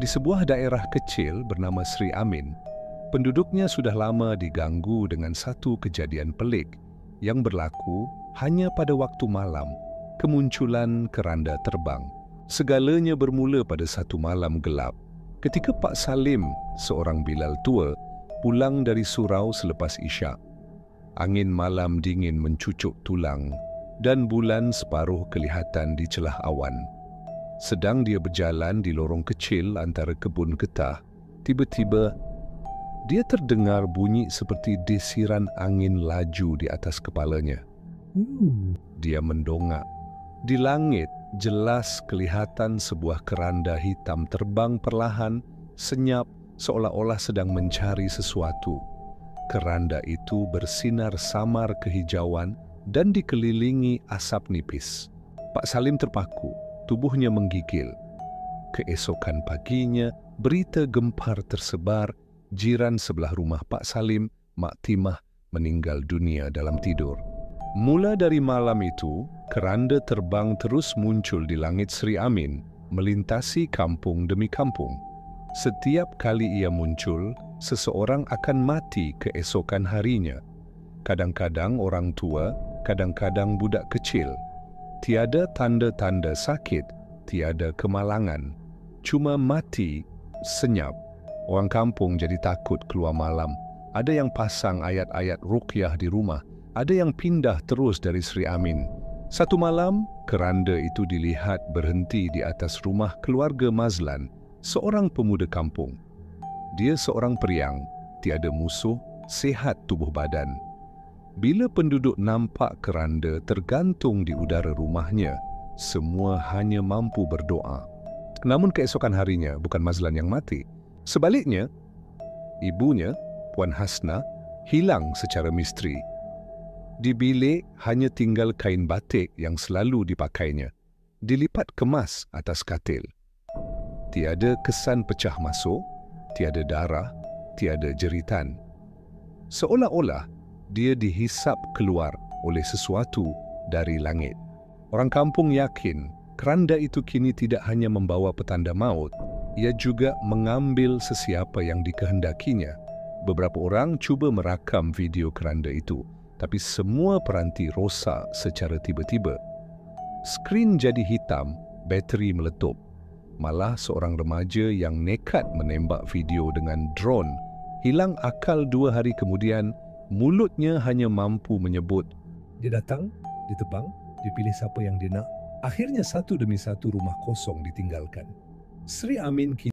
Di sebuah daerah kecil bernama Sri Amin, penduduknya sudah lama diganggu dengan satu kejadian pelik yang berlaku hanya pada waktu malam, kemunculan keranda terbang. Segalanya bermula pada satu malam gelap, ketika Pak Salim, seorang Bilal tua, pulang dari surau selepas Isyak. Angin malam dingin mencucuk tulang dan bulan separuh kelihatan di celah awan. Sedang dia berjalan di lorong kecil antara kebun getah, tiba-tiba dia terdengar bunyi seperti desiran angin laju di atas kepalanya. Dia mendongak. Di langit jelas kelihatan sebuah keranda hitam terbang perlahan, senyap, seolah-olah sedang mencari sesuatu. Keranda itu bersinar samar kehijauan dan dikelilingi asap nipis. Pak Salim terpaku. Tubuhnya menggigil. Keesokan paginya, berita gempar tersebar. Jiran sebelah rumah Pak Salim, Mak Timah, meninggal dunia dalam tidur. Mula dari malam itu, keranda terbang terus muncul di langit Sri Amin, melintasi kampung demi kampung. Setiap kali ia muncul, seseorang akan mati keesokan harinya. Kadang-kadang orang tua, kadang-kadang budak kecil. Tiada tanda-tanda sakit, tiada kemalangan. Cuma mati, senyap. Orang kampung jadi takut keluar malam. Ada yang pasang ayat-ayat ruqyah di rumah. Ada yang pindah terus dari Sri Amin. Satu malam, keranda itu dilihat berhenti di atas rumah keluarga Mazlan, seorang pemuda kampung. Dia seorang periang, tiada musuh, sihat tubuh badan. Bila penduduk nampak keranda tergantung di udara rumahnya, semua hanya mampu berdoa. Namun keesokan harinya bukan Mazlan yang mati. Sebaliknya, ibunya, Puan Hasna, hilang secara misteri. Di bilik hanya tinggal kain batik yang selalu dipakainya, dilipat kemas atas katil. Tiada kesan pecah masuk, tiada darah, tiada jeritan. Seolah-olah dia dihisap keluar oleh sesuatu dari langit. Orang kampung yakin keranda itu kini tidak hanya membawa petanda maut, ia juga mengambil sesiapa yang dikehendakinya. Beberapa orang cuba merakam video keranda itu, tapi semua peranti rosak secara tiba-tiba. Skrin jadi hitam, bateri meletup. Malah seorang remaja yang nekat menembak video dengan drone hilang akal 2 hari kemudian. Mulutnya hanya mampu menyebut, dia datang, ditebang, dipilih siapa yang dia nak. Akhirnya satu demi satu rumah kosong ditinggalkan. Sri Amin